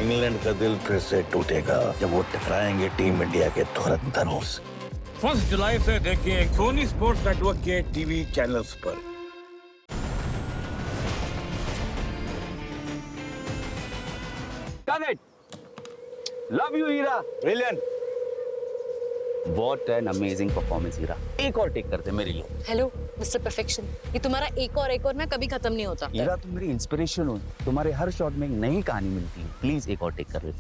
England का दिल फिर से टूटेगा जब वो टकराएंगे टीम इंडिया के धुरंधरों से। 1 जुलाई से देखिए सोनी स्पोर्ट्स नेटवर्क के टीवी चैनल्स पर। Love you Heera, brilliant, what an amazing performance Heera. एक और टेक करते मेरे लिए। हेलो मिस्टर परफेक्शन, ये तुम्हारा एक और ना कभी खत्म नहीं होता। हीरा तुम मेरी इंस्पिरेशन हो, तुम्हारे हर शॉट में एक नई कहानी मिलती है। प्लीज एक और टेक कर ले।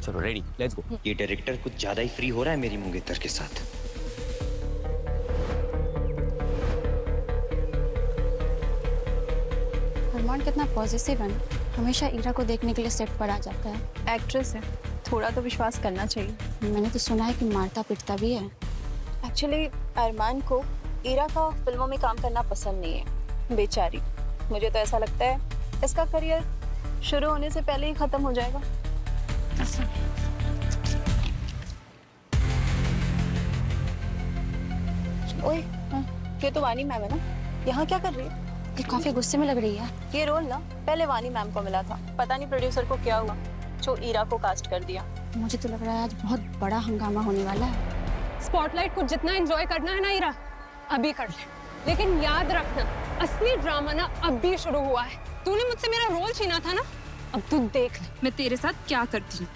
चलो रेडी, लेट्स गो। ये डायरेक्टर कुछ ज्यादा ही फ्री हो रहा है मेरी मंगेतर के साथ। अरमान कितना पॉजिटिव है ना, हमेशा ईरा को देखने के लिए सेट पर आ जाता है। एक्ट्रेस है, थोड़ा तो विश्वास करना चाहिए। मैंने तो सुना है कि मारता पिटता भी है। एक्चुअली अरमान को ईरा का फिल्मों में काम करना पसंद नहीं है, बेचारी। मुझे तो ऐसा लगता है इसका करियर शुरू होने से पहले ही खत्म हो जाएगा। ओए, ये तो वानी मैम है ना, यहाँ क्या कर रही है? ये काफी गुस्से में लग रही है। ये रोल ना पहले वानी मैम को मिला था, पता नहीं प्रोड्यूसर को क्या हुआ जो ईरा को कास्ट कर दिया। मुझे तो लग रहा है आज बहुत बड़ा हंगामा होने वाला है। स्पॉटलाइट को जितना एंजॉय करना है ना ईरा, अभी कर ले, लेकिन याद रखना असली ड्रामा ना अब भी शुरू हुआ है। तूने मुझसे मेरा रोल छीना था ना, अब तू देख ले मैं तेरे साथ क्या करती हूँ।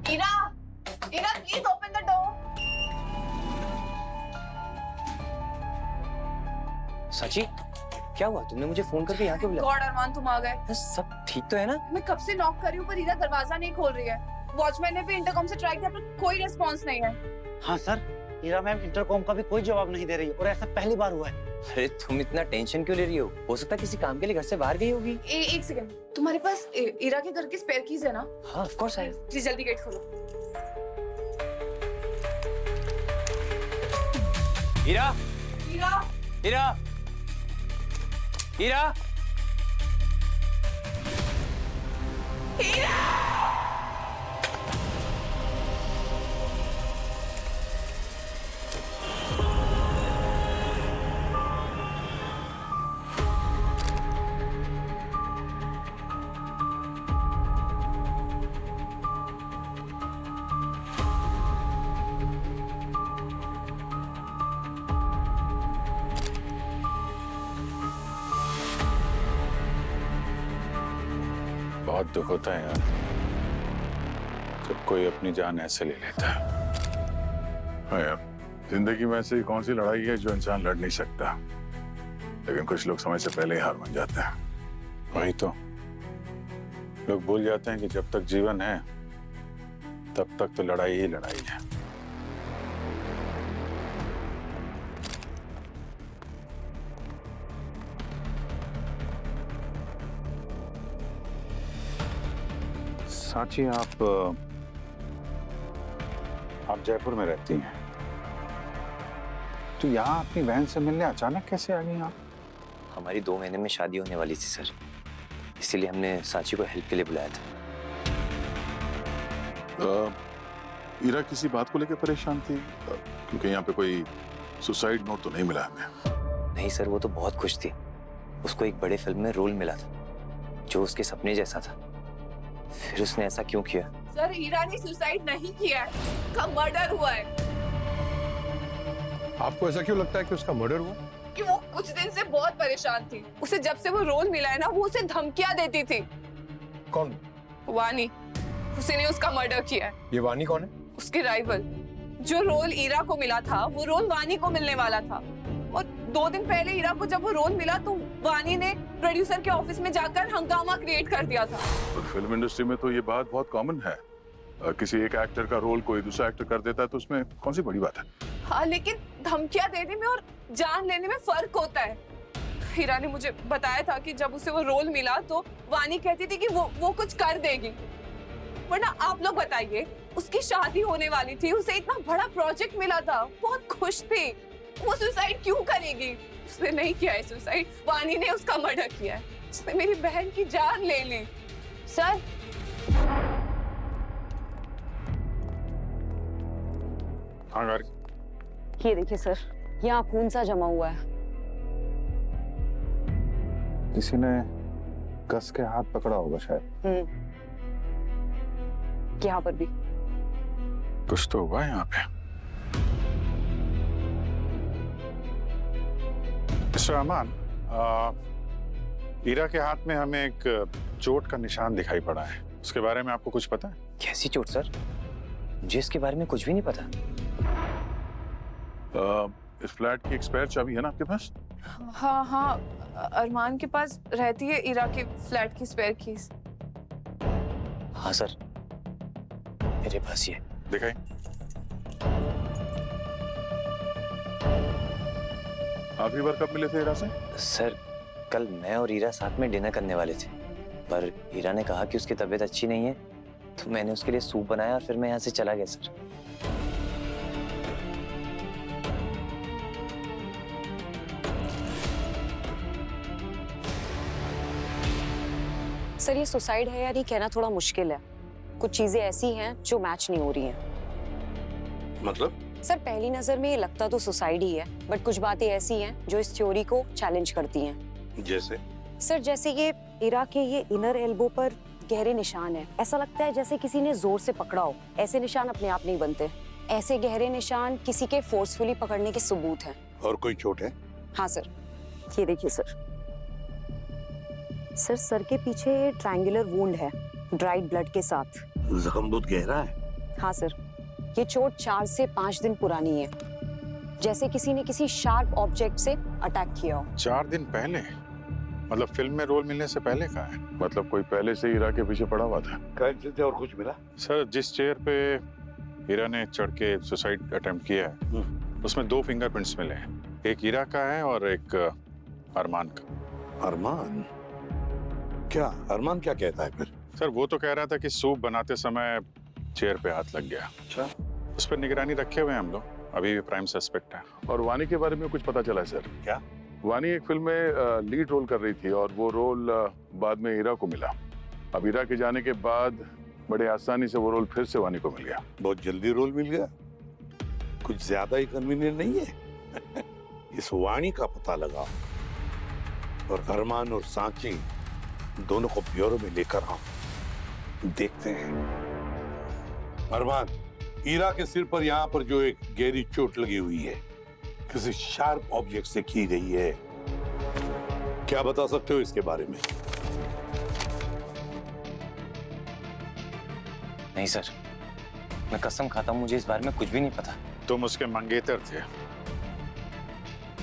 Ira, Ira please open the door. Sachi क्या हुआ? तुमने मुझे फोन करके यहाँ क्यों बुलाया? गॉड अरमान, तुम आ गए। सब ठीक तो है ना? मैं कब से नॉक कर रही हूँ पर हीरा दरवाजा नहीं खोल रही है। वॉचमैन ने भी इंटरकॉम से ट्राई किया पर कोई रिस्पांस नहीं है। हाँ सर, हीरा मैम इंटरकॉम का भी कोई जवाब नहीं दे रही है और ऐसा पहली बार हुआ है। अरे तुम इतना टेंशन क्यों ले रही हो सकता है किसी काम के लिए घर से बाहर गई होगी। एक सेकंड, तुम्हारे पास हीरा के घर की स्पेयर कीज है ना? हाँ ऑफ कोर्स है। प्लीज जल्दी गेट खोलो। हीरा, हीरा, हीरा, हीरा, बहुत दुख होता है यार जब कोई अपनी जान ऐसे ले लेता है। हाँ यार, जिंदगी में ऐसी कौन सी लड़ाई है जो इंसान लड़ नहीं सकता, लेकिन कुछ लोग समय से पहले ही हार मान जाते हैं। वही तो लोग भूल जाते हैं कि जब तक जीवन है तब तक तो लड़ाई ही लड़ाई है। साची, आप जयपुर में रहती हैं, तो यहाँ अपनी बहन से मिलने अचानक कैसे आ गई आप? हमारी 2 महीने में शादी होने वाली थी सर, इसीलिए हमने साची को हेल्प के लिए बुलाया था। ईरा किसी बात को लेकर परेशान थी? क्योंकि यहाँ पे कोई सुसाइड नोट तो नहीं मिला हमें। नहीं सर, वो तो बहुत खुश थी। उसको एक बड़े फिल्म में रोल मिला था जो उसके सपने जैसा था। फिर उसने ऐसा क्यों किया? सर हीरा ने सुसाइड नहीं किया है, उसका मर्डर हुआ है। आपको ऐसा क्यों लगता है कि उसका मर्डर हुआ? कि वो कुछ दिन से बहुत परेशान थी। उसे जब से वो रोल मिला है ना, वो उसे धमकियां देती थी। कौन? वानी, उसने उसका मर्डर किया है। ये वानी कौन है? उसकी राइवल। जो रोल ईरा को मिला था वो रोल वानी को मिलने वाला था, और 2 दिन पहले ईरा को जब वो रोल मिला तो वानी ने प्रोड्यूसर के ऑफिस में जाकर हंगामा क्रिएट कर दिया था। फिल्म इंडस्ट्री में तो ये बात बहुत कॉमन है, किसी एक एक्टर का रोल कोई दूसरा एक्टर कर देता है तो उसमें कौन सी बड़ी बात है? हाँ, लेकिन धमकियां देने में और जान लेने में फर्क होता है। हीरा ने मुझे बताया था कि जब उसे वो रोल मिला तो वानी कहती थी कि वो कुछ कर देगी, वरना आप लोग बताइए, उसकी शादी होने वाली थी, उसे इतना बड़ा प्रोजेक्ट मिला था, बहुत खुश थी, वो सुसाइड क्यों करेगी? उसने नहीं किया है सुसाइड, वानी ने उसका मर्डर किया है। उसने मेरी बहन की जान ले ली। सर, हाँ ये देखिए सर, यहाँ खून सा जमा हुआ है। किसी ने कस के हाथ पकड़ा होगा शायद। यहाँ पर भी कुछ तो हुआ है यहाँ पे। मिस्टर अरमान, ईरा के हाथ में हमें एक चोट का निशान दिखाई पड़ा है, उसके बारे में आपको कुछ पता है? कैसी चोट सर? मुझे इसके बारे में कुछ भी नहीं पता। इस फ्लैट की एक्सपायर चाबी है ना आपके पास? हाँ, अरमान के पास रहती है ईरा के फ्लैट की स्पेयर कीज। हाँ सर, मेरे पास ये। दिखाई। आखिरी बार कब मिले थे ईरा से? सर, कल मैं और ईरा साथ में डिनर करने वाले थे, पर ईरा ने कहा कि उसकी तबीयत अच्छी नहीं है, तो मैंने उसके लिए सूप बनाया और फिर मैं यहाँ से चला गया सर। सर, ये सुसाइड है या नहीं कहना थोड़ा मुश्किल है। कुछ चीजें ऐसी हैं जो मैच नहीं हो रही हैं। मतलब? सर, पहली नजर में ये लगता तो सुसाइड ही है, बट कुछ बातें ऐसी हैं जो इस थ्योरी को चैलेंज करती हैं। जैसे? सर, जैसे ये ईरा के ये इनर एल्बो पर गहरे निशान है। ऐसा लगता है जैसे किसी ने जोर से पकड़ा हो। ऐसे निशान अपने आप नहीं बनते। ऐसे गहरे निशान किसी के फोर्सफुली पकड़ने के सबूत हैं। और कोई चोट है? हाँ सर, ये देखिए सर। सर के पीछे ट्रायंगुलर वुंड है, ड्राइड ब्लड के साथ। जख्म बहुत गहरा है। हाँ सर, ये चोट 4 से 5 दिन पुरानी है, जैसे किसी ने किसी शार्प ऑब्जेक्ट से अटैक किया हो। 4 दिन पहले? मतलब फिल्म में रोल मिलने से पहले का है? मतलब कोई पहले से ईरा के पीछे पड़ा हुआ था? कैसे और कुछ मिला? सर, जिस चेयर पे ईरा ने चढ़ के सुसाइड अटेम्प्ट किया है, उसमें 2 फिंगरप्रिंट्स मिले हैं। एक ईरा का है और एक अरमान का। अरमान? क्या अरमान क्या कहता है फिर? सर, वो तो कह रहा था कि सूप बनाते समय चेयर पे हाथ लग गया। अच्छा। उस पर निगरानी रखे हुए हैं हम लोग, अभी भी प्राइम सस्पेक्ट है। और वानी के बारे में कुछ पता चला है सर? क्या? वानी एक फिल्म में लीड रोल कर रही थी और वो रोल बाद में ईरा को मिला। अब ईरा के जाने के बाद बड़े आसानी से वो रोल फिर से वानी को मिल गया। बहुत जल्दी रोल मिल गया? कुछ ज्यादा ही कन्वीनियंट नहीं है? इस वाणी का पता लगा और अरमान और सांची दोनों को ब्यूरो में लेकर आओ, देखते हैं। अरमान, ईरा के सिर पर यहाँ पर जो एक गहरी चोट लगी हुई है, किसी शार्प ऑब्जेक्ट से की गई है, क्या बता सकते हो इसके बारे में? नहीं सर, मैं कसम खाता हूँ, मुझे इस बारे में कुछ भी नहीं पता। तुम उसके मंगेतर थे,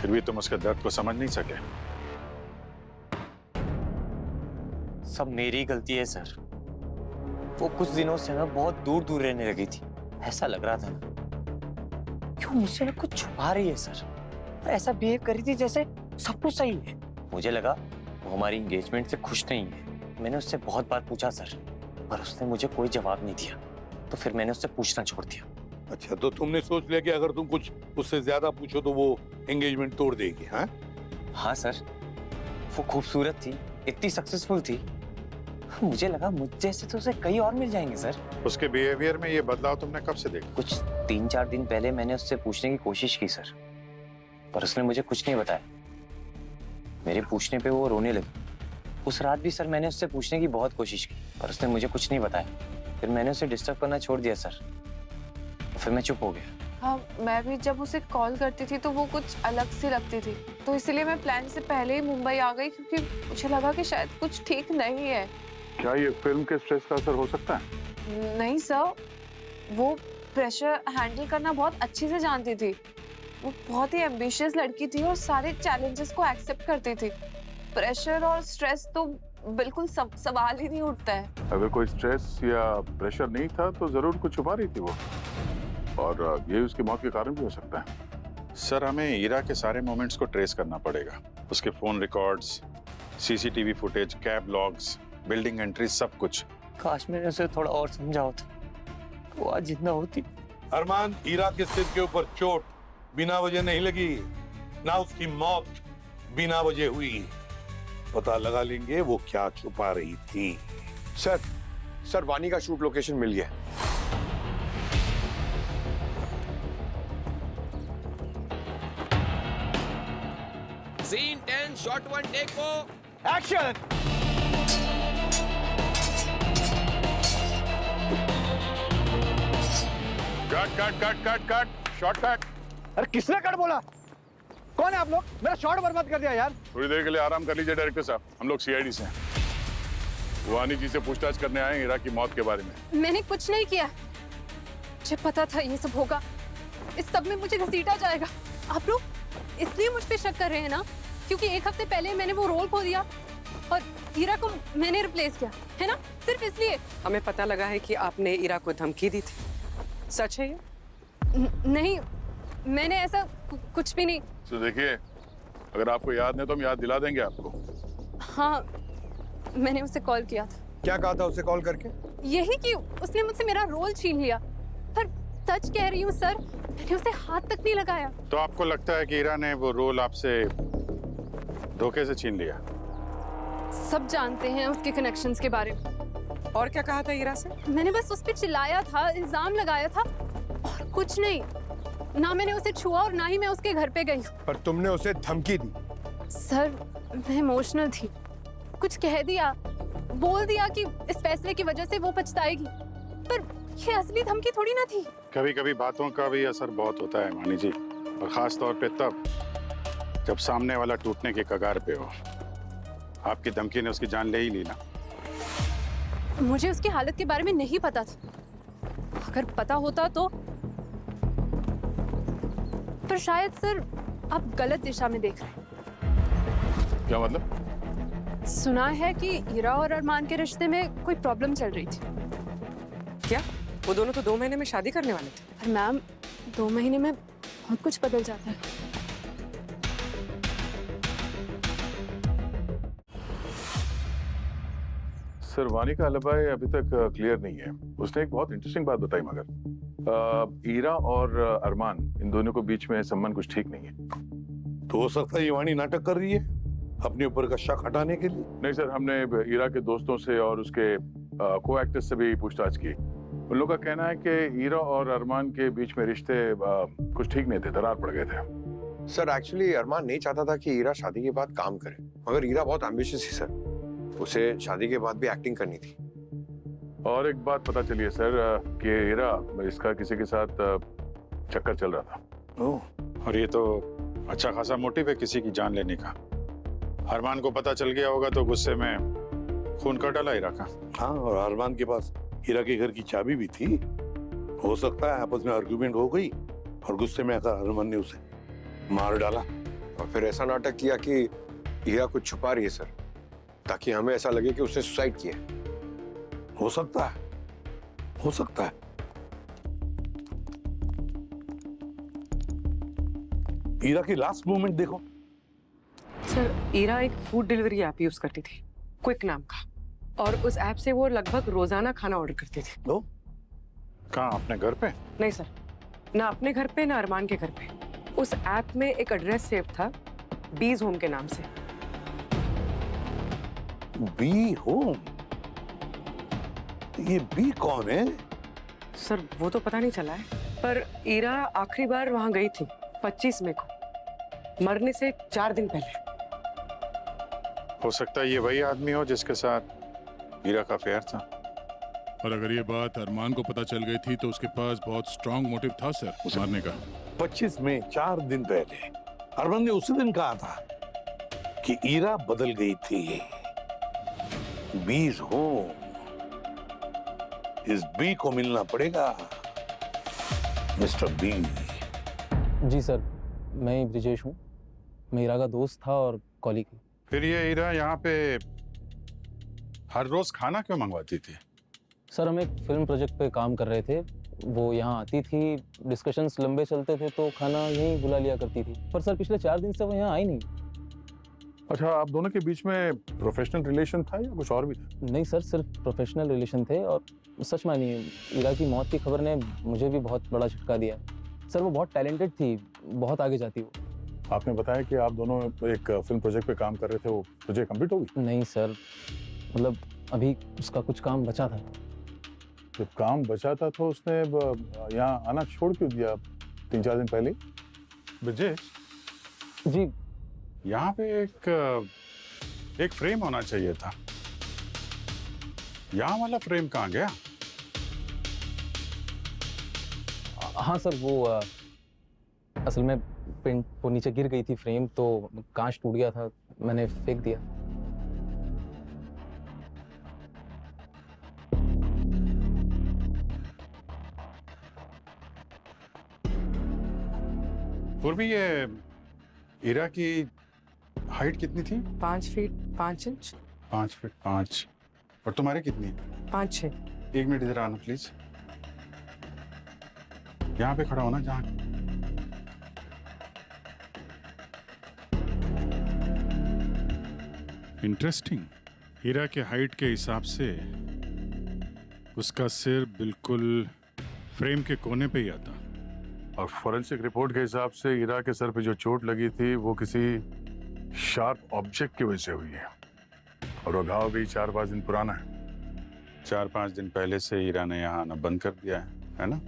फिर भी तुम उसके दर्द को समझ नहीं सके। सब मेरी गलती है सर। वो कुछ दिनों से ना बहुत दूर दूर रहने लगी थी। ऐसा लग रहा था ना क्यों मुझसे ना कुछ छुपा रही है सर। ऐसा बिहेव कर रही थी जैसे सब कुछ सही है। मुझे लगा वो हमारी एंगेजमेंट से खुश नहीं है। मैंने उससे बहुत बार पूछा सर, पर उसने मुझे कोई जवाब नहीं दिया, तो फिर मैंने उससे पूछना छोड़ दिया। अच्छा, तो तुमने सोच लिया कि अगर तुम कुछ उससे ज्यादा पूछो तो वो एंगेजमेंट तोड़ देगी? हाँ? हाँ सर, वो खूबसूरत थी, इतनी सक्सेसफुल थी, मुझे लगा मुझ जैसे तो उसे कई और मिल जाएंगे सर। उसके बिहेवियर में ये बदलाव तुमने कब से देखा? कुछ 3-4 दिन पहले मैंने उससे पूछने की कोशिश की सर, पर उसने मुझे कुछ नहीं बताया। मेरे पूछने पे वो रोने लगी। उस रात भी सर मैंने उससे पूछने की बहुत कोशिश की, पर उसने मुझे कुछ नहीं बताया। फिर मैंने उसे डिस्टर्ब करना छोड़ दिया सर, फिर मैं चुप हो गया। हाँ, मैं भी जब उसे कॉल करती थी तो वो कुछ अलग सी लगती थी, तो इसलिए मैं प्लान से पहले ही मुंबई आ गई, क्योंकि मुझे लगा कि शायद कुछ ठीक नहीं है। क्या ये फिल्म के स्ट्रेस का असर हो सकता है? नहीं सर, वो प्रेशर हैंडल करना बहुत अच्छे से जानती थी। वो बहुत ही एम्बिशियस लड़की थी और सारे चैलेंजेस को एक्सेप्ट करती थी। प्रेशर और स्ट्रेस तो बिल्कुल सवाल ही नहीं उठता है। अगर कोई स्ट्रेस या प्रेशर नहीं था तो जरूर कुछ छुपा रही थी वो, और ये उसकी मौत के कारण भी हो सकता है। सर, हमें ईरा के सारे मोमेंट्स को ट्रेस करना पड़ेगा। उसके phone records, CCTV footage, cab logs, building entry, सब कुछ। काश मैंने उसे थोड़ा और समझा होता, वो आज जिंदा होती। अरमान, ईरा के सिर के ऊपर चोट बिना वजह नहीं लगी, ना उसकी मौत बिना वजह हुई। पता लगा लेंगे वो क्या छुपा रही थी। सर वानी का शूट लोकेशन मिल गया। Scene 10 shot 1 take 4 action. Cut cut cut cut cut short cut. अरे किसने कट बोला? कौन है आप लोग? मेरा शॉट बर्बाद कर दिया यार। थोड़ी देर के लिए आराम कर लीजिए डायरेक्टर साहब, हम लोग सीआईडी से हैं। वानी जी से पूछताछ करने आए हैं हीरा की मौत के बारे में। मैंने कुछ नहीं किया, मुझे पता था ये सब होगा। इस सब में मुझे घसीटा जाएगा। आप लोग इसलिए मुझ पे शक कर रहे हैं ना, क्योंकि एक हफ्ते पहले मैंने वो रोल खो दिया और हीरा को मैंने रिप्लेस किया, है ना? सिर्फ इसलिए। हमें पता लगा है कि आपने ईरा को धमकी दी थी, सच है ये? नहीं, मैंने ऐसा कुछ भी नहीं। तो देखिए, अगर आपको याद नहीं तो हम याद दिला देंगे आपको। हाँ, मैंने उसे कॉल किया था। क्या कहा था उसे कॉल करके? यही कि उसने मुझसे मेरा रोल छीन लिया। पर सच कह रही हूँ सर, मैंने उसे हाथ तक नहीं लगाया। तो आपको लगता है कि हीरा ने वो रोल आपसे धोखे से छीन लिया? सब जानते हैं उसके कनेक्शंस के बारे में। और क्या कहा था ईरा से? मैंने बस उस पर चिल्लाया था, इल्जाम लगाया था और कुछ नहीं। ना मैंने उसे छुआ और ना ही मैं उसके घर पे गई। पर तुमने उसे धमकी दी। सर, मैं इमोशनल थी, कुछ कह दिया, बोल दिया कि इस fैसले की वजह से वो पछताएगी। पर ये असली धमकी थोड़ी ना थी। कभी कभी बातों का भी असर बहुत होता है वानी जी, और खास तौर पे तब जब सामने वाला टूटने के कगार पे हो। आपकी धमकी ने उसकी जान ले ही ली ना। मुझे उसकी हालत के बारे में नहीं पता था। अगर पता होता तो। पर शायद सर आप गलत दिशा में देख रहे हैं। क्या मतलब? सुना है कि ईरा और अरमान के रिश्ते में कोई प्रॉब्लम चल रही थी। क्या? वो दोनों तो 2 महीने में शादी करने वाले थे। पर मैम, 2 महीने में बहुत कुछ बदल जाता है। सर, वानी का alibi अभी तक क्लियर नहीं है। उसने एक बहुत इंटरेस्टिंग बात बताई, मगर ईरा और अरमान, इन दोनों को बीच में संबंध कुछ ठीक नहीं है। तो हो सकता है ये वाणी नाटक कर रही है अपने ऊपर का शक हटाने के लिए। नहीं सर, हमने ईरा के दोस्तों से और उसके को एक्टर्स से भी पूछताछ की। उन लोगों का कहना है कि ईरा और अरमान के बीच में रिश्ते कुछ ठीक नहीं थे, दरार पड़ गए थे। सर एक्चुअली अरमान नहीं चाहता था कि ईरा शादी के बाद काम करे, मगर ईरा बहुत एम्बिशियस थी सर, उसे शादी के बाद भी एक्टिंग करनी थी। और एक बात पता चली है सर कि हीरा इसका किसी के साथ चक्कर चल रहा था। और ये तो अच्छा खासा मोटिव है किसी की जान लेने का। अरमान को पता चल गया होगा तो गुस्से में खून कर डाला हीरा का। हाँ, और अरमान के पास हीरा के घर की चाबी भी थी। हो सकता है आपस में आर्गुमेंट हो गई और गुस्से में आकर अरमान ने उसे मार डाला। और फिर ऐसा नाटक किया कि हीरा कुछ छुपा रही है सर, ताकि हमें ऐसा लगे कि उसने सुसाइड किया। हो सकता है, हो सकता है। हीरा की लास्ट मोमेंट देखो। सर, ईरा एक फूड डिलीवरी ऐप यूज करती थी, क्विक नाम का, और उस ऐप से वो लगभग रोजाना खाना ऑर्डर करती थी। कहाँ, अपने घर पे? नहीं सर, ना अपने घर पे ना अरमान के घर पे। उस ऐप में एक एड्रेस सेव था, बीज होम के नाम से। B home? ये बी कौन है? सर, वो तो पता नहीं चला है, पर ईरा आखिरी बार वहां गई थी 25 मई को, मरने से 4 दिन पहले। हो सकता है ये वही आदमी हो जिसके साथ हीरा का अफेयर था। और अगर ये बात अरमान को पता चल गई थी तो उसके पास बहुत स्ट्रांग मोटिव था सर मारने का। 25 में 4 दिन पहले अरमान ने उसी दिन कहा था कि ईरा बदल गई थी। बीज होम, इस बी को मिलना पड़ेगा, मिस्टर बी। जी सर, मैं ब्रिजेश हूँ। मैं हीरा का दोस्त था और कॉलीग। फिर ये हीरा यहाँ पे हर रोज खाना क्यों मंगवाती थी? सर, हम एक फिल्म प्रोजेक्ट पे काम कर रहे थे। वो यहाँ आती थी, डिस्कशंस लंबे चलते थे तो खाना यहीं बुला लिया करती थी। पर सर, पिछले 4 दिन से वो यहाँ आई नहीं। अच्छा, आप दोनों के बीच में प्रोफेशनल रिलेशन था या कुछ और भी था? नहीं सर, सिर्फ प्रोफेशनल रिलेशन थे। और सच मानिए, हीरा की मौत की खबर ने मुझे भी बहुत बड़ा झटका दिया। सर, वो बहुत टैलेंटेड थी, बहुत आगे जाती वो। आपने बताया कि आप दोनों एक फिल्म प्रोजेक्ट पे काम कर रहे थे, वो प्रोजेक्ट कंप्लीट हो गई? नहीं सर, मतलब अभी उसका कुछ काम बचा था। जब काम बचा था तो उसने यहाँ आना छोड़ क्यों दिया 3-4 दिन पहले? ब्रिजेश जी, यहाँ पे एक फ्रेम होना चाहिए था। यहाँ वाला फ्रेम कहाँ गया? हाँ सर, वो असल में पेंट वो नीचे गिर गई थी फ्रेम, तो कांच टूट गया था, मैंने फेंक दिया। पूर्वी, ये ईरा की हाइट कितनी थी? 5 फीट 5 इंच। 5 फीट 5। और तुम्हारी कितनी है? 5-6। 1 मिनट इधर आना प्लीज। यहाँ पे खड़ा होना जहाँ। इंटरेस्टिंग। हीरा के हाइट के हिसाब से उसका सिर बिल्कुल फ्रेम के कोने पे ही आता। और फॉरेंसिक रिपोर्ट के हिसाब से हीरा के सर पे जो चोट लगी थी वो किसी शार्प ऑब्जेक्ट की वजह से हुई है। और वो घाव भी 4-5 दिन पुराना है। 4-5 दिन पहले से हीरा ने यहाँ आना बंद कर दिया है ना?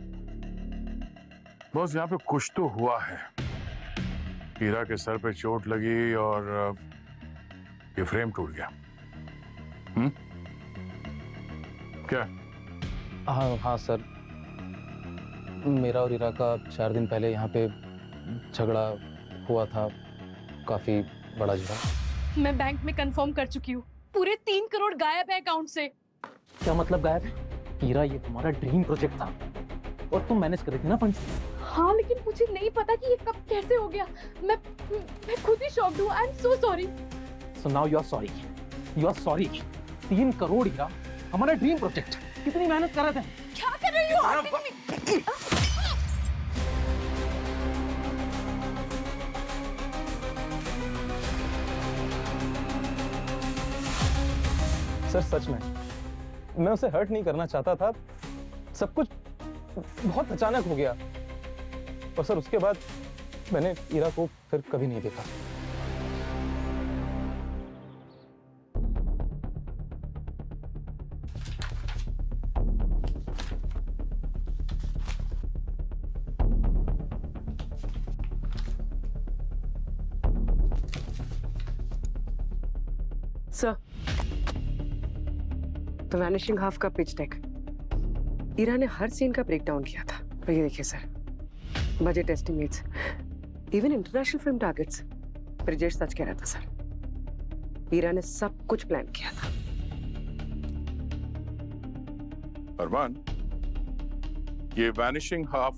बस यहाँ पे कुछ तो हुआ है। हीरा के सर पे चोट लगी और ये फ्रेम टूट गया। क्या? हाँ सर, मेरा और हीरा का 4 दिन पहले यहाँ पे झगड़ा हुआ था, काफी बड़ा झगड़ा। मैं बैंक में कंफर्म कर चुकी हूँ, पूरे 3 करोड़ गायब है अकाउंट से। क्या मतलब गायब है? हीरा, ये तुम्हारा ड्रीम प्रोजेक्ट था और तुम मैनेज कर रही थी ना फंड्स। हाँ, लेकिन मुझे नहीं पता कि ये कब कैसे हो गया। मैं खुद ही शॉक्ड हूँ। I am so sorry. So now you are sorry. You are sorry. 3 crore Heera, हमारा ड्रीम प्रोजेक्ट, कितनी मेहनत कर रहे थे। क्या कर रही हो? सर सच में मैं उसे हर्ट नहीं करना चाहता था। सब कुछ बहुत अचानक हो गया और सर उसके बाद मैंने हीरा को फिर कभी नहीं देखा। सर, द वैनिशिंग हाफ का पिच डेक। ईरा ने हर सीन का ब्रेकडाउन किया था। और ये देखिए sir, budget estimates, even international film targets. Brijesh सच कह रहा था सर, ईरा ने सब कुछ प्लान किया था। अरमान, ये वैनिशिंग हाफ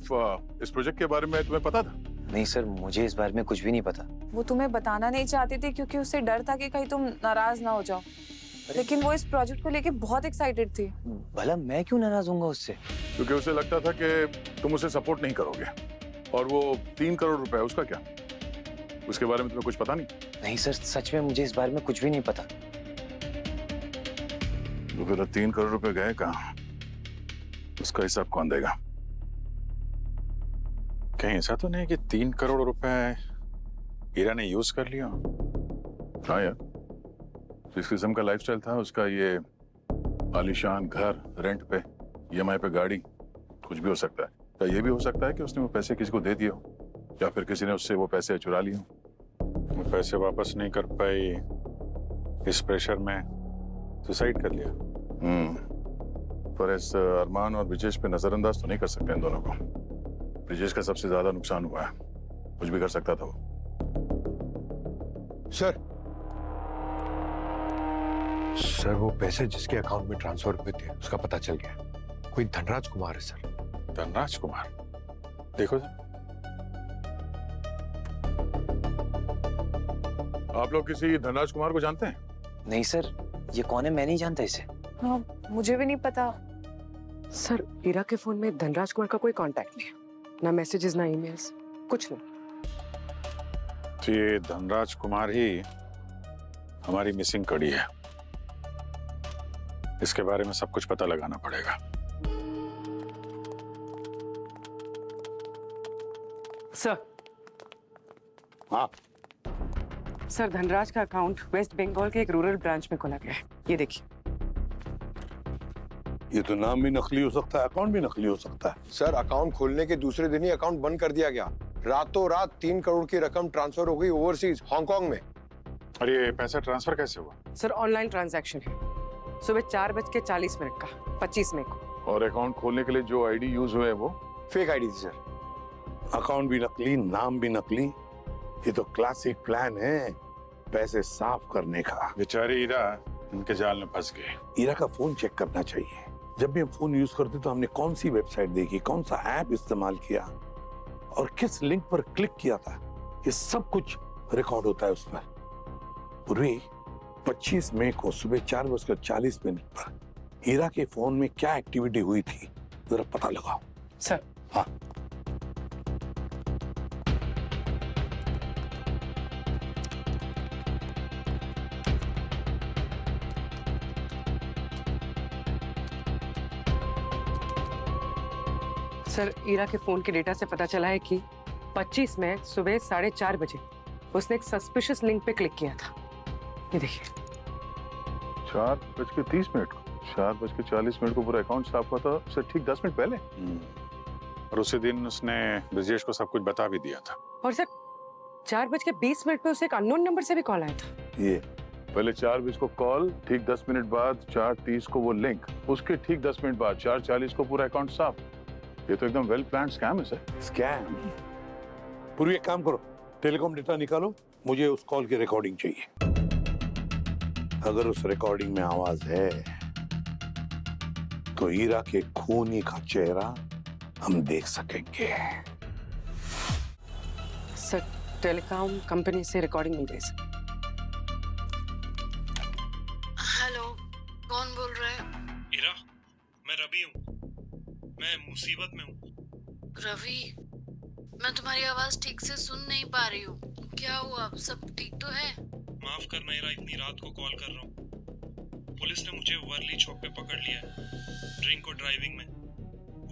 इस प्रोजेक्ट के बारे में तुम्हें पता था? नहीं सर, मुझे इस बारे में कुछ भी नहीं पता। वो तुम्हें बताना नहीं चाहती थी क्योंकि उसे डर था कि कहीं तुम नाराज ना हो जाओ। लेकिन वो इस प्रोजेक्ट को लेके बहुत एक्साइटेड थी। भला मैं क्यों नाराज होऊंगा उससे? क्योंकि उसे लगता था कि तुम उसे सपोर्ट नहीं करोगे। और वो 3 करोड़ रुपए, उसका क्या? उसके बारे में तुम्हें कुछ पता नहीं? नहीं सर, सच में मुझे इस बारे में कुछ भी नहीं पता। तो फिर 3 करोड़ रुपए गए कहाँ? उसका हिसाब कौन देगा? कहीं ऐसा तो नहीं कि 3 करोड़ रुपए हीरा ने यूज कर लिया? हाँ यार, जिस किस्म का लाइफस्टाइल था उसका, ये आलीशान घर, रेंट पे, ईएमआई पे गाड़ी, कुछ भी हो सकता है। क्या ये भी हो सकता है कि उसने वो पैसे किसी को दे दिए हो या फिर किसी ने उससे वो पैसे चुरा लिए हो? वो पैसे वापस नहीं कर पाई, इस प्रेशर में सुसाइड कर लिया। पर इस अरमान और ब्रिजेश पे नजरअंदाज तो नहीं कर सकते इन दोनों को। ब्रिजेश का सबसे ज्यादा नुकसान हुआ है, कुछ भी कर सकता था वो। सर, वो पैसे जिसके अकाउंट में ट्रांसफर हुए थे उसका पता चल गया। कोई धनराज कुमार है सर। धनराज कुमार? देखो सर, आप लोग किसी धनराज कुमार को जानते हैं? नहीं सर, ये कौन है? मैं नहीं जानता इसे। हाँ, मुझे भी नहीं पता। सर, ईरा के फोन में धनराज कुमार का कोई कांटेक्ट नहीं है, ना मैसेजेस ना ईमेल्स, कुछ नहीं। तो ये धनराज कुमार ही हमारी मिसिंग कड़ी है। इसके बारे में सब कुछ पता लगाना पड़ेगा। सर। हाँ सर, धनराज का अकाउंट वेस्ट बंगाल के एक रूरल ब्रांच में खोला गया है। ये देखिए। ये तो नाम भी नकली हो सकता है, अकाउंट भी नकली हो सकता है। सर, अकाउंट खोलने के दूसरे दिन ही अकाउंट बंद कर दिया गया। रातों रात 3 करोड़ की रकम ट्रांसफर हो गई ओवरसीज, हांगकांग में। और ये पैसा ट्रांसफर कैसे हुआ? सर ऑनलाइन ट्रांजैक्शन है, सुबह 4:40 का 25 मई को। और अकाउंट खोलने के लिए जो आईडी यूज हुए वो फेक आईडी थी सर। अकाउंट भी नकली, नाम भी नकली। ये तो क्लासिक प्लान है पैसे साफ करने का। बेचारी ईरा इनके जाल में फंस गए। ईरा का फोन चेक करना चाहिए। जब भी हम फोन यूज करते तो हमने कौन सी वेबसाइट देखी, कौन सा ऐप इस्तेमाल किया और किस लिंक पर क्लिक किया था, ये सब कुछ रिकॉर्ड होता है उस पर। पूर्वी 25 मई को सुबह 4:40 पर हीरा के फोन में क्या एक्टिविटी हुई थी जरा पता लगाओ। सर। हाँ। सर ईरा के फोन के डेटा से पता चला है कि 25 मई सुबह 4:30 बजे उसने एक सस्पिशियस लिंक पे क्लिक किया था। ये देखिए 4:30 को 4:40 को पूरा अकाउंट साफ हुआ था, उससे ठीक 10 मिनट पहले। और उसी दिन उसने ब्रिजेश को सब कुछ बता भी दिया था। और सर 4:20 पे उसे एक अननोन नंबर से भी कॉल आया था। ये पहले 4:20 को कॉल, ठीक 10 मिनट बाद 4:30 को वो लिंक, उसके ठीक 10 मिनट बाद 4:40 को पूरा अकाउंट साफ। ये तो एकदम वेल प्लान्ड स्कैम है सर। स्कैम? पूर्वी एक काम करो, टेलीकॉम डेटा निकालो, मुझे उस कॉल की रिकॉर्डिंग चाहिए। अगर उस रिकॉर्डिंग में आवाज है तो हीरा के खूनी का चेहरा हम देख सकेंगे। सर टेलीकॉम कंपनी से रिकॉर्डिंग मिल गई सर। हेलो, कौन बोल रहा है? हीरा, मैं रवि हूँ। मैं मुसीबत में हूँ। रवि, मैं तुम्हारी आवाज ठीक से सुन नहीं पा रही हूँ। क्या हुआ, सब ठीक तो है? माफ करना हीरा, इतनी रात को कॉल कर रहा हूँ। पुलिस ने मुझे वर्ली चौक पे पकड़ लिया है, ड्रिंक और ड्राइविंग में।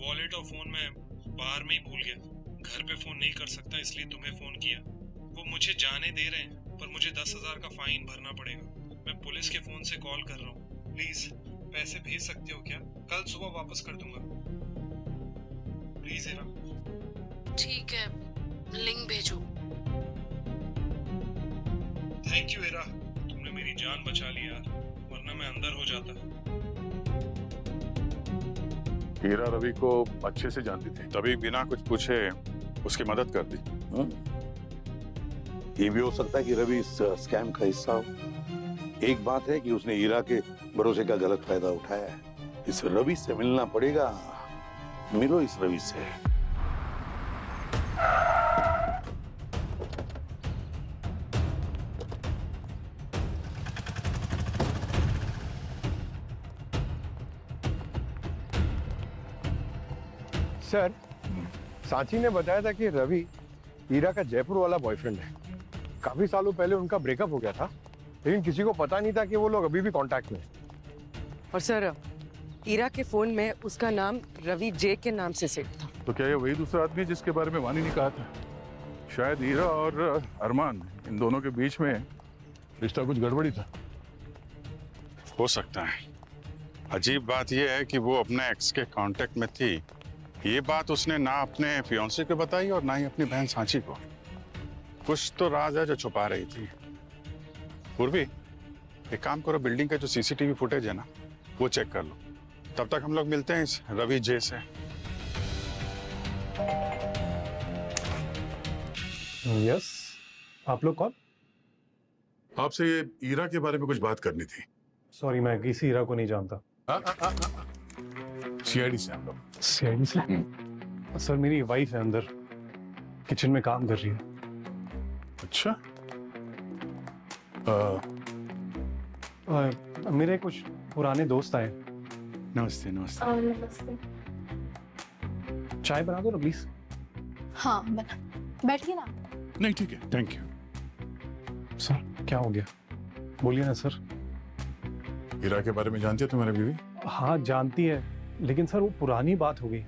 वॉलेट और फोन मैं बाहर में ही भूल गया। घर पे फोन नहीं कर सकता, इसलिए तुम्हें फोन किया। वो मुझे जाने दे रहे हैं, पर मुझे 10,000 का फाइन भरना पड़ेगा। मैं पुलिस के फोन से कॉल कर रहा हूँ। प्लीज पैसे भेज सकते हो क्या? कल सुबह वापस कर दूंगा। प्लीज हीरा। ठीक है, लिंक भेजो। थैंक यू हीरा, तुमने मेरी जान बचा ली यार, वरना मैं अंदर हो जाता। हीरा रवि को अच्छे से जानती थी, तभी बिना कुछ पूछे उसकी मदद कर दी। ये भी हो सकता है कि रवि इस स्कैम का हिस्सा हो। एक बात है कि उसने हीरा के भरोसे का गलत फायदा उठाया है। इस रवि से मिलना पड़ेगा। मिलो इस रवि से। सर, सांची ने बताया था कि रवि हीरा का जयपुर वाला बॉयफ्रेंड है। काफी सालों पहले उनका ब्रेकअप हो गया था, लेकिन किसी को पता नहीं था कि वो लोग अभी भी कांटेक्ट में हैं। और सर ईरा के फोन में उसका नाम रवि जे के नाम से सेव था। तो क्या ये वही दूसरा आदमी है जिसके बारे में वानी ने कहा था? शायद हीरा और अरमान, इन दोनों के बीच में रिश्ता कुछ गड़बड़ी था। हो सकता है। अजीब बात यह है कि वो अपने एक्स के कांटेक्ट में थी। ये बात उसने ना अपने फियांसे को बताई और ना ही अपनी बहन सांची को। कुछ तो राज है जो छुपा रही थी। पूर्वी, एक काम करो, बिल्डिंग का जो सीसीटीवी फुटेज है ना, वो चेक कर लो। तब तक हम लोग मिलते हैं इस रवि जे से। यस, आप लोग कौन? आपसे ये हीरा के बारे में कुछ बात करनी थी। सॉरी, मैं किसी हीरा को नहीं जानता। सीआईडी से हम लोग। सीआईडी से? सर मेरी वाइफ है अंदर किचन में काम कर रही है। अच्छा। मेरे कुछ पुराने दोस्त आए। नमस्ते। नमस्ते। नमस्ते। चाय बना दो ना प्लीज। हाँ बना, बैठिए ना। नहीं ठीक है, थैंक यू। सर क्या हो गया, बोलिए ना सर। हीरा के बारे में जानती है तुम्हारी बीवी? हाँ जानती है, लेकिन सर वो पुरानी बात हो गई।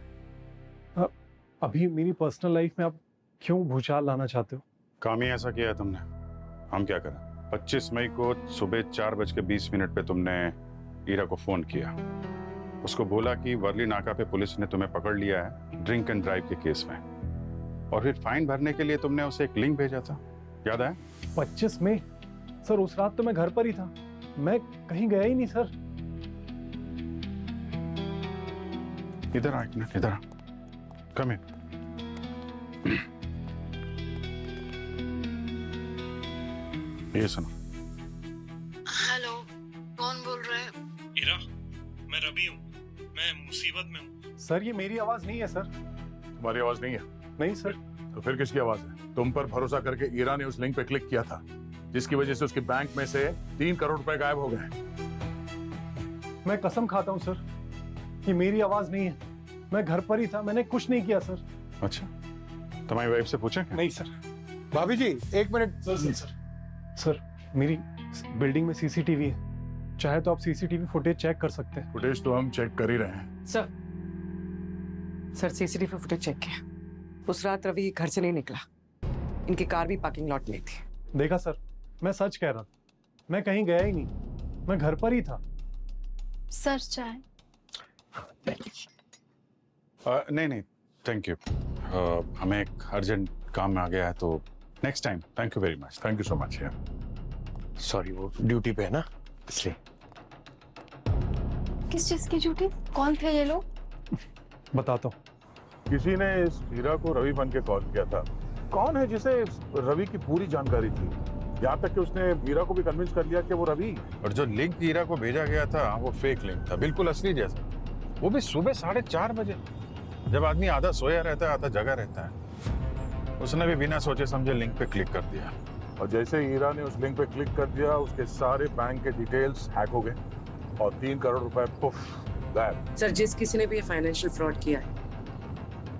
अभी मेरी पर्सनल लाइफ में आप क्यों भूचाल लाना चाहते हो? काम ही ऐसा किया है तुमने, हम क्या करें? 25 मई को सुबह 4:20 पे तुमने हीरा को फोन किया। उसको बोला कि वर्ली नाका पे पुलिस ने तुम्हें पकड़ लिया है ड्रिंक एंड ड्राइव के केस में। और फिर फाइन भरने के लिए तुमने उसे एक लिंक भेजा था, याद है? 25 मई सर उस रात तो मैं घर पर ही था, मैं कहीं गया ही नहीं सर। इधर आ, एक मिनट इधर आ, कम इन। ये सुनो। हेलो, कौन बोल रहे हैं? इरा, मैं रवि हूँ, मैं मुसीबत में हूँ। सर ये मेरी आवाज नहीं है सर। तुम्हारी आवाज नहीं है? नहीं सर। तो फिर किसकी आवाज है? तुम पर भरोसा करके ईरा ने उस लिंक पे क्लिक किया था, जिसकी वजह से उसके बैंक में से 3 करोड़ रुपए गायब हो गए। मैं कसम खाता हूँ सर, ये मेरी आवाज नहीं है, मैं घर पर ही था, मैंने कुछ नहीं किया सर। अच्छा, तुम्हारी वाइफ से पूछा क्या? नहीं सर। भाभी जी एक मिनट। सर मेरी बिल्डिंग में सीसीटीवी है, चाहे तो आप सीसीटीवी फुटेज चेक कर सकते हैं। फुटेज तो हम चेक कर ही रहे हैं। सर सीसीटीवी फुटेज चेक किया, उस रात रवि घर से नहीं निकला, इनकी कार भी पार्किंग लॉट में थी। देखा सर, मैं सच कह रहा था, मैं कहीं गया ही नहीं, मैं घर पर ही था। सर चाय। नहीं नहीं थैंक यू, हमें एक अर्जेंट काम में आ गया है, तो next time. Thank you very much, thank you so much. Sorry वो ड्यूटी पे है ना, इसलिए। किस चीज की ड्यूटी? कौन थे ये लोग? बताता हूँ। किसी ने इस हीरा को रवि बन के कॉल किया था। कौन है जिसे रवि की पूरी जानकारी थी, यहाँ तक कि उसने हीरा को भी कन्विंस कर लिया कि वो रवि। और जो लिंक हीरा को भेजा गया था वो फेक लिंक था, बिल्कुल असली जैसा, वो भी सुबह 4:30 बजे, जब आदमी आधा सोया रहता है आधा जगा रहता है। उसने भी बिना सोचे समझे लिंक पे क्लिक कर दिया, और जैसे हीरा ने उस लिंक पे क्लिक कर दिया, उसके सारे बैंक के डिटेल्स हैक हो गए और 3 करोड़ रुपए पुफ गायब। सर जिस किसी ने भी ये फाइनेंशियल फ्रॉड किया है,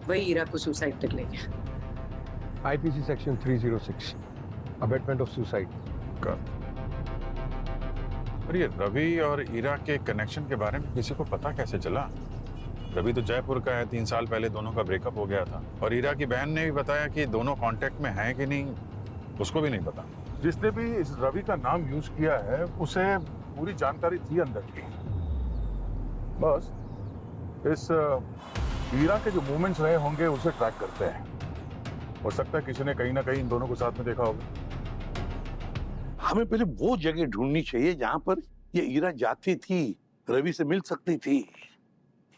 वही हीरा को सुसाइड तक ले गया। IPC section 306 abetment of suicide का। और ये रवि और हीरा के कनेक्शन के बारे में किसी को पता कैसे चला? रवि तो जयपुर का है, 3 साल पहले दोनों का ब्रेकअप हो गया था, और हीरा की बहन ने भी बताया कि दोनों कांटेक्ट में हैं कि नहीं, उसको भी नहीं पता। जिसने भी इस रवि का नाम यूज किया है उसे पूरी जानकारी थी अंदर की। बस इस हीरा के जो मूवमेंट्स रहे होंगे उसे ट्रैक करते हैं। हो सकता है किसी ने कहीं ना कहीं इन दोनों को साथ में देखा होगा। हमें पहले वो जगह ढूंढनी चाहिए जहां पर ये हीरा जाती थी, रवि से मिल सकती थी।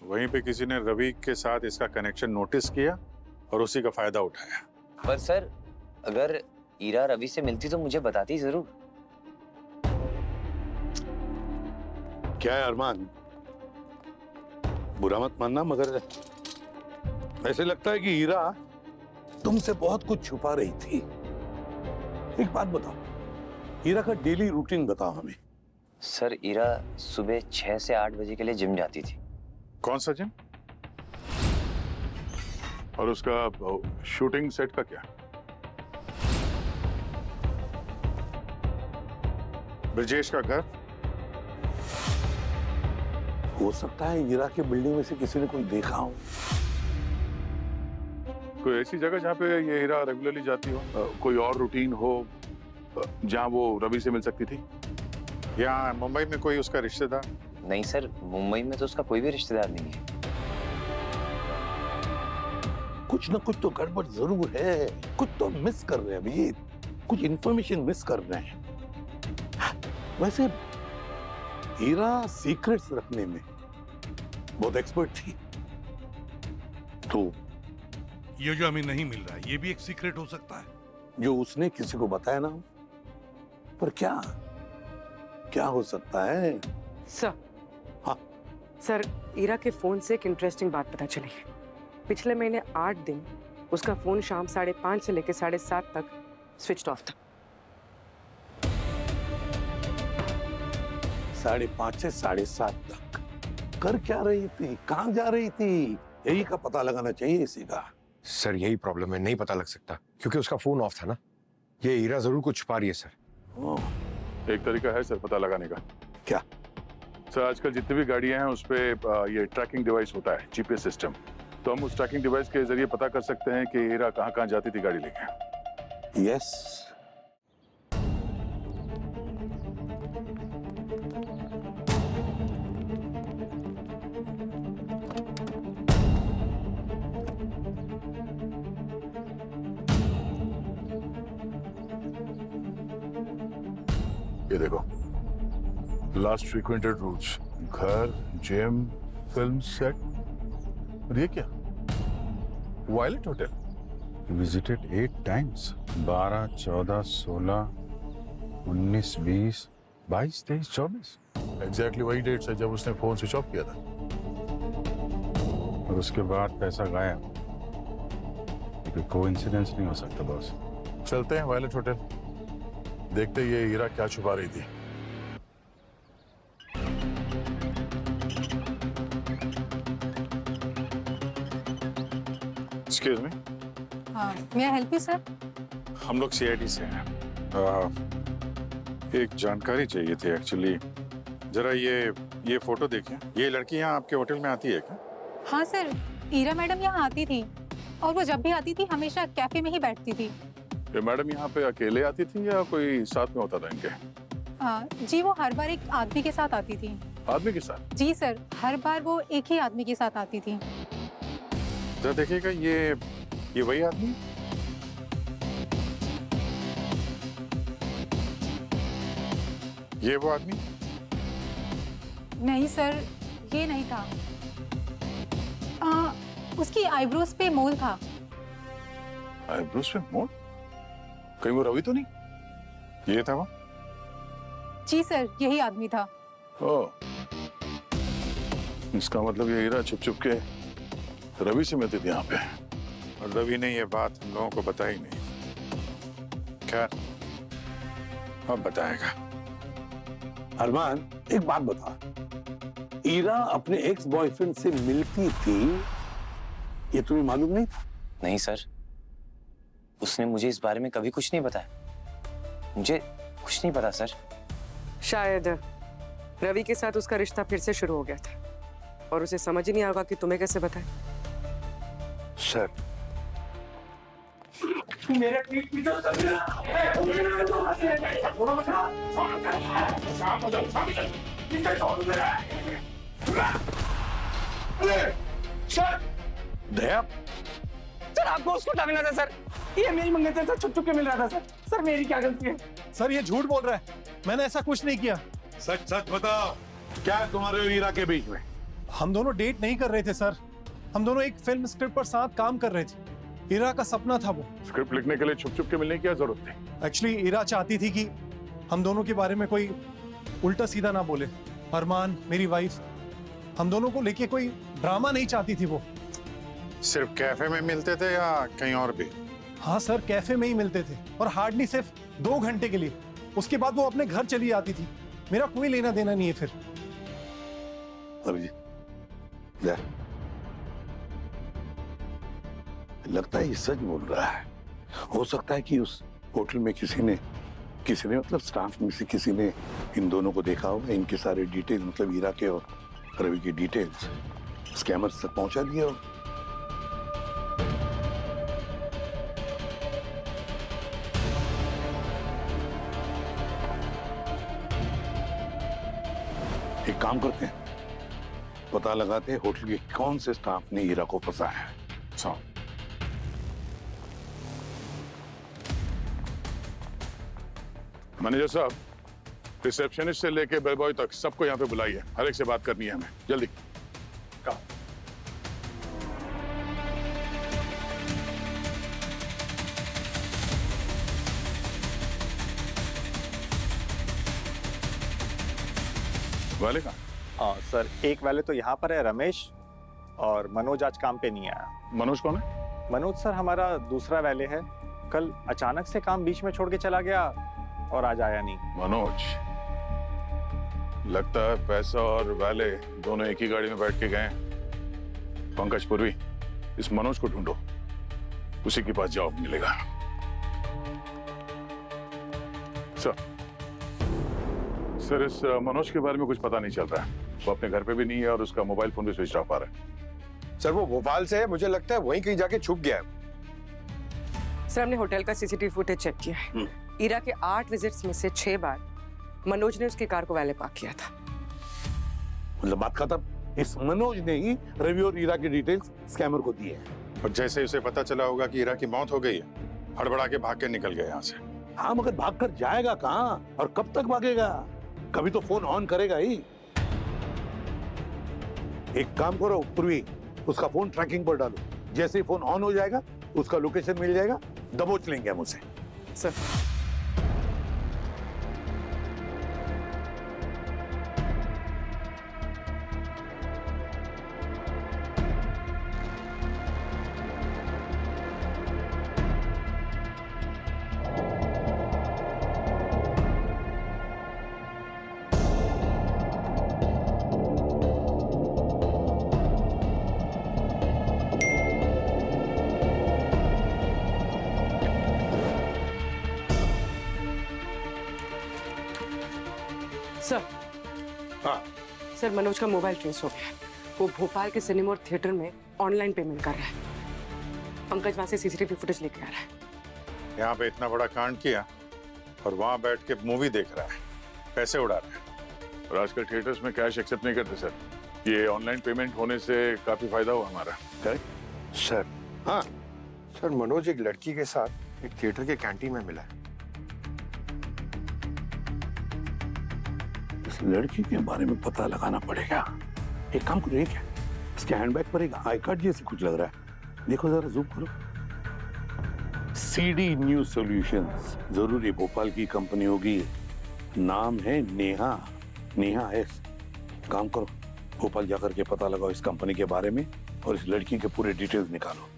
वहीं पे किसी ने रवि के साथ इसका कनेक्शन नोटिस किया और उसी का फायदा उठाया। पर सर, अगर हीरा रवि से मिलती तो मुझे बताती जरूर। क्या है अरमान, बुरा मत मानना, मगर ऐसे लगता है कि हीरा तुमसे बहुत कुछ छुपा रही थी। एक बात बताओ, हीरा का डेली रूटीन बताओ हमें। सर हीरा सुबह 6 से 8 बजे के लिए जिम जाती थी। कौन सा जिम? और उसका शूटिंग सेट का क्या? ब्रजेश का घर? हो सकता है हीरा के बिल्डिंग में से किसी ने कोई देखा हो। कोई ऐसी जगह जहाँ पे ये हीरा रेगुलरली जाती हो, कोई और रूटीन हो जहाँ वो रवि से मिल सकती थी? या मुंबई में कोई उसका रिश्तेदार? नहीं सर, मुंबई में तो उसका कोई भी रिश्तेदार नहीं है। कुछ ना कुछ तो गड़बड़ जरूर है, कुछ तो मिस कर रहे हैं अभी, कुछ इंफॉर्मेशन मिस कर रहे हैं। वैसे हीरा सीक्रेट्स रखने में बहुत एक्सपर्ट थी, तो ये जो हमें नहीं मिल रहा है, ये भी एक सीक्रेट हो सकता है जो उसने किसी को बताया ना हो। पर क्या क्या हो सकता है? सर, हाँ सर, हीरा के फोन से एक इंटरेस्टिंग बात पता चली। पिछले महीने 8 दिन उसका फोन शाम 5:30 से लेकर 7:30 तक स्विच ऑफ था। 5:30 से 7:30 तक कर क्या रही थी, कहाँ जा रही थी, यही का पता लगाना चाहिए इसी का। सर यही प्रॉब्लम है, नहीं पता लग सकता क्योंकि उसका फोन ऑफ था ना। ये हीरा जरूर कुछ छुपा रही है सर। एक तरीका है सर पता लगाने का। क्या? सर आजकल जितनी भी गाड़ियां हैं उस पे ये ट्रैकिंग डिवाइस होता है, जीपीएस सिस्टम। तो हम उस ट्रैकिंग डिवाइस के जरिए पता कर सकते हैं कि हीरा कहाँ कहाँ जाती थी गाड़ी लेके। यस, ये देखो, लास्ट फ्रीक्वेंटेड रूट्स, घर, जिम, फिल्म सेट, और ये क्या? Violet hotel, visited 8 times, 12, 14, 16, 19, 20, 22, 23, 24, exactly वही डेट्स है जब उसने फोन स्विच ऑफ किया था। और उसके बाद पैसा गायब। कोई कोइंसिडेंस नहीं हो सकता बॉस। चलते हैं वायलेट होटल, देखते ये हीरा क्या छुपा रही थी। एक्सक्यूज मी, हाँ, may I help you, sir? हम लोग सीआईडी से हैं। एक जानकारी चाहिए थी एक्चुअली। जरा ये फोटो देखें। ये लड़की यहाँ आपके होटल में आती है क्या? हाँ सर, ईरा मैडम यहाँ आती थी और वो जब भी आती थी हमेशा कैफे में ही बैठती थी। ये मैडम यहाँ पे अकेले आती थी या कोई साथ में होता था इनके? जी वो हर बार एक आदमी के साथ आती थी। आदमी के साथ? जी सर, हर बार वो एक ही आदमी के साथ आती थी। जरा देखिएगा, ये वही आदमी? ये वो आदमी? नहीं सर, ये नहीं था। उसकी आईब्रोज पे मोल था। आईब्रोज पे मोल? कहीं वो रवि तो नहीं? ये था वो? जी सर, यही आदमी था। ओह, इसका मतलब ये हीरा छुप छुप के रवि से मिलती थी यहाँ पे, और रवि ने ये बात हम लोगों को बताई नहीं। खैर, अब बताएगा। अरमान, एक बात बता, ईरा अपने एक्स बॉयफ्रेंड से मिलती थी, ये तुम्हें मालूम नहीं था? नहीं सर, उसने मुझे इस बारे में कभी कुछ नहीं बताया। मुझे कुछ नहीं पता सर। शायद रवि के साथ उसका रिश्ता फिर से शुरू हो गया था और उसे समझ ही नहीं आएगा कि तुम्हें कैसे बताए। सर, मेरे पीठ पीछे दया, सर आपको उसको टांगना मिला था सर। ये मेरी मंगलता सर, छुप छुप के मिल रहा था सर। सर मेरी क्या गलती है? सर ये झूठ बोल रहा है, मैंने ऐसा कुछ नहीं किया। सच सच बताओ, क्या है तुम्हारे और हीरा के बीच में? हम दोनों डेट नहीं कर रहे थे सर, हम दोनों एक फिल्म स्क्रिप्ट पर साथ काम कर रहे थे। हीरा का सपना था वो। स्क्रिप्ट लिखने के लिए छुप छुप के मिलने की क्या जरूरत थी? एक्चुअली हीरा चाहती थी कि हम दोनों के बारे में कोई उल्टा सीधा ना बोले। अरमान, मेरी वाइफ, हम दोनों को लेके कोई ड्रामा नहीं चाहती थी वो। सिर्फ कैफे में मिलते थे या कहीं और भी? हाँ सर, कैफे में ही मिलते थे और हार्डली सिर्फ 2 घंटे के लिए। उसके बाद वो अपने घर चली आती थी। मेरा कोई लेना देना नहीं है फिर। अभी लगता है ये सच बोल रहा है। हो सकता है कि उस होटल में किसी ने मतलब स्टाफ में से किसी ने इन दोनों को देखा होगा। इनके सारे डिटेल्स, मतलब हीरा के और रवि की डिटेल्स स्कैमर्स तक पहुंचा दिए हो। एक काम करते हैं, पता लगाते हैं होटल के कौन से स्टाफ ने हीरा को फंसाया है। मैनेजर साहब, रिसेप्शनिस्ट से लेके बेल बॉय तक सबको यहाँ पे बुलाइए, हर एक से बात करनी है हमें, जल्दी। कहाँ? वाले कहाँ? हाँ सर, एक वाले तो यहाँ पर है रमेश, और मनोज आज काम पे नहीं आया। मनोज कौन है? मनोज सर हमारा दूसरा वाले है। कल अचानक से काम बीच में छोड़ के चला गया और आज आया नहीं। मनोज, लगता है पैसा और वाले दोनों एक ही गाड़ी में बैठ के गए। पंकज पूर्वी, इस मनोज को ढूंढो, उसी के पास जॉब मिलेगा। सर, इस मनोज के बारे में कुछ पता नहीं चल रहा है। वो अपने घर पे भी नहीं है और उसका मोबाइल फोन भी स्विच ऑफ आ रहा है। सर वो भोपाल से है, मुझे लगता है वहीं कहीं जाके छुप गया है। सर हमने होटल का सीसीटीवी फुटेज चेक किया है। ईरा के 8 विजिट्स में से 6 बार मनोज ने उसकी कार को वैले पार्क किया था। मतलब बात खत्म, इस मनोज ने ही रवि और हीरा की डिटेल्स स्कैमर को दी है। और जैसे उसे पता चला होगा कि हीरा की मौत हो गई है, हड़बड़ा के भाग के निकल गया यहाँ से। हाँ मगर भागकर जाएगा कहाँ और कब तक भागेगा? कभी तो फोन ऑन करेगा ही। एक काम करो पूर्वी, उसका फोन ट्रैकिंग पर डालो। जैसे ही फोन ऑन हो जाएगा उसका लोकेशन मिल जाएगा, दबोच लेंगे हम उसे। सर सर हाँ सर मनोज का मोबाइल ट्रेस हो गया है। वो भोपाल के सिनेमा और थिएटर में ऑनलाइन पेमेंट कर रहा है। पंकज वहां से सीसीटीवी फुटेज लेके आ रहा है। यहाँ पे इतना बड़ा कांड किया और वहां बैठ के मूवी देख रहा है, पैसे उड़ा रहा है। और आजकल थिएटर्स में कैश एक्सेप्ट नहीं करते सर। ये ऑनलाइन पेमेंट होने से काफी फायदा हुआ हमारा। Correct sir. हाँ सर, मनोज एक लड़की के साथ एक थिएटर के कैंटीन में मिला है। इस लड़की के बारे में पता लगाना पड़ेगा। एक काम करो, क्या इसके हैंडबैग पर एक आई कार्ड जैसे कुछ लग रहा है, देखो जरा जूम करो। सीडी न्यूज सॉल्यूशंस, जरूरी भोपाल की कंपनी होगी। नाम है नेहा, नेहा एस। काम करो, भोपाल जाकर के पता लगाओ इस कंपनी के बारे में और इस लड़की के पूरे डिटेल्स निकालो।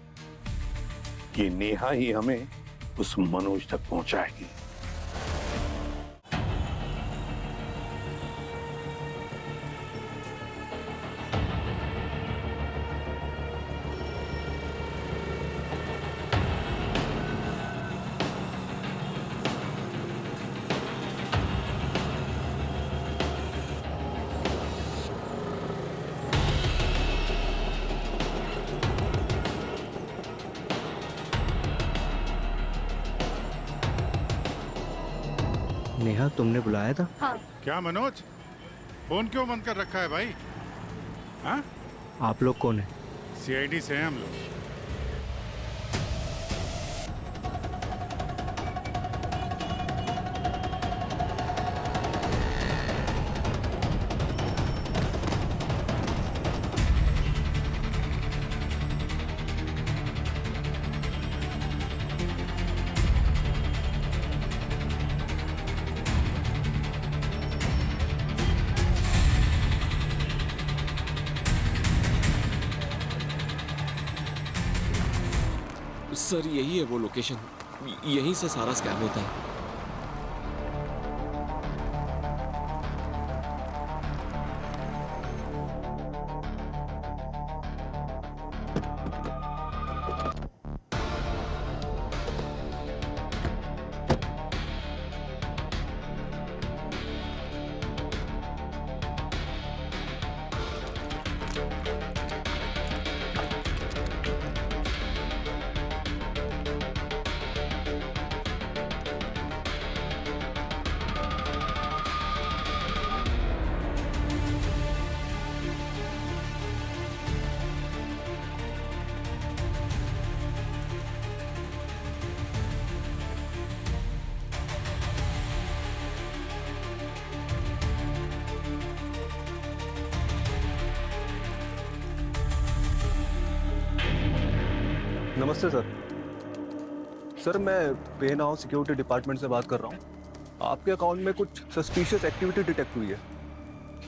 ये नेहा ही हमें उस मनोज तक पहुंचाएगी। नेहा, तुमने बुलाया था? हाँ। क्या मनोज, फोन क्यों बंद कर रखा है भाई? हाँ? आप लोग कौन है? सीआईडी से हैं हम लोग। सर यही है वो लोकेशन, यहीं से सारा स्कैम होता है। नमस्ते सर। सर, मैं पे नाउ सिक्योरिटी डिपार्टमेंट से बात कर रहा हूँ। आपके अकाउंट में कुछ सस्पिशियस एक्टिविटी डिटेक्ट हुई है।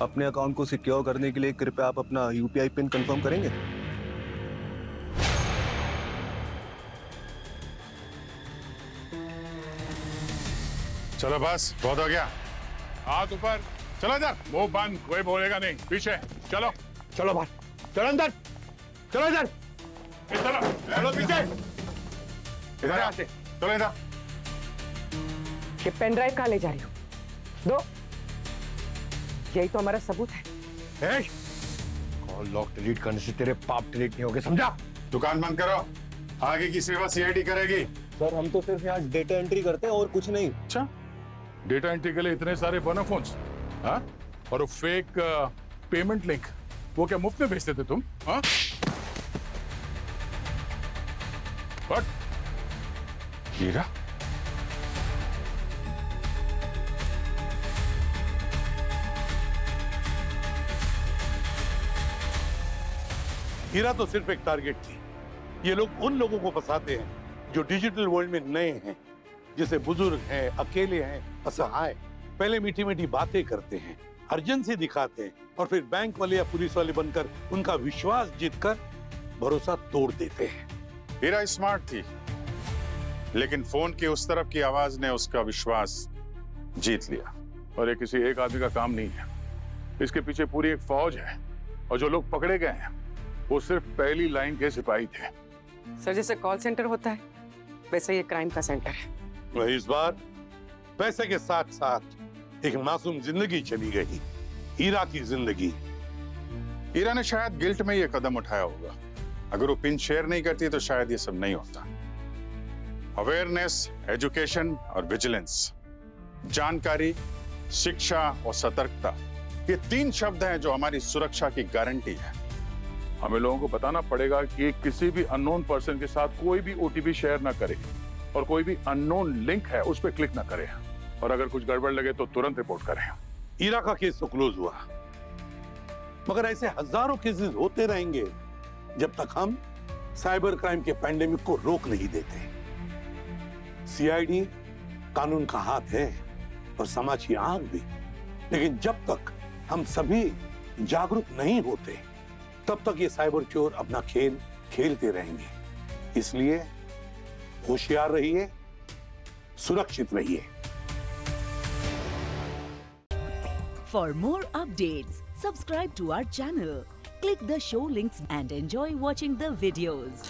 अपने अकाउंट को सिक्योर करने के लिए कृपया आप अपना यूपीआई पिन कंफर्म करेंगे? चलो बस, बहुत हो गया। हाथ ऊपर, चलो इधर। मुंह बंद, कोई बोलेगा नहीं। पीछे चलो, चलो बाहर, चलो अंदर, चलो इधर, चलो चलो पीछे, इधर आ, चलो इधर। ये पेन ड्राइव कहाँ ले जा रही हो? दो, यही तो हमारा सबूत है। कॉल लॉक डिलीट करने से तेरे पाप डिलीट नहीं होंगे, समझा? दुकान बंद करो, आगे की सेवा सीआईडी करेगी। सर, हम तो सिर्फ यहाँ डेटा एंट्री करते हैं और कुछ नहीं। अच्छा, डेटा एंट्री के लिए इतने सारे बोनाफोन्स, हाँ? और वो फेक पेमेंट लिंक, वो क्या मुफ्त में भेजते थे तुम? हाँ? हीरा, हीरा तो सिर्फ एक टारगेट थी। ये लोग उन लोगों को फंसाते हैं जो डिजिटल वर्ल्ड में नए हैं, जैसे बुजुर्ग हैं, अकेले हैं, असहाय। पहले मीठी मीठी बातें करते हैं, अर्जेंसी दिखाते हैं और फिर बैंक वाले या पुलिस वाले बनकर उनका विश्वास जीतकर भरोसा तोड़ देते हैं। हीरा स्मार्ट थी, लेकिन फोन की उस तरफ की आवाज ने उसका विश्वास जीत लिया। और ये किसी एक आदमी का काम नहीं है, इसके पीछे पूरी एक फौज है। और जो लोग पकड़े गए हैं वो सिर्फ पहली लाइन के सिपाही थे। सर जैसे कॉल सेंटर होता है वैसे ये क्राइम का सेंटर है। वही इस बार पैसे के साथ साथ एक मासूम जिंदगी चली गई, हीरा की जिंदगी। हीरा ने शायद गिल्ट में ये कदम उठाया होगा। अगर वो पिन शेयर नहीं करती तो शायद ये सब नहीं होता। अवेयरनेस, एजुकेशन और विजिलेंस, जानकारी, शिक्षा और सतर्कता, ये 3 शब्द हैं जो हमारी सुरक्षा की गारंटी है। हमें लोगों को बताना पड़ेगा कि किसी भी अननोन पर्सन के साथ कोई भी ओटीपी शेयर ना करे और कोई भी अननोन लिंक है उस पर क्लिक ना करे। और अगर कुछ गड़बड़ लगे तो तुरंत रिपोर्ट करें। हीरा का केस तो क्लोज हुआ, मगर ऐसे हजारों केसेस होते रहेंगे जब तक हम साइबर क्राइम के पैंडेमिक को रोक नहीं देते। सीआईडी कानून का हाथ है और समाज की आंख भी, लेकिन जब तक हम सभी जागरूक नहीं होते तब तक ये साइबर चोर अपना खेल खेलते रहेंगे। इसलिए होशियार रहिए, सुरक्षित रहिए। For more updates, subscribe to our channel, click the show links and enjoy watching the videos.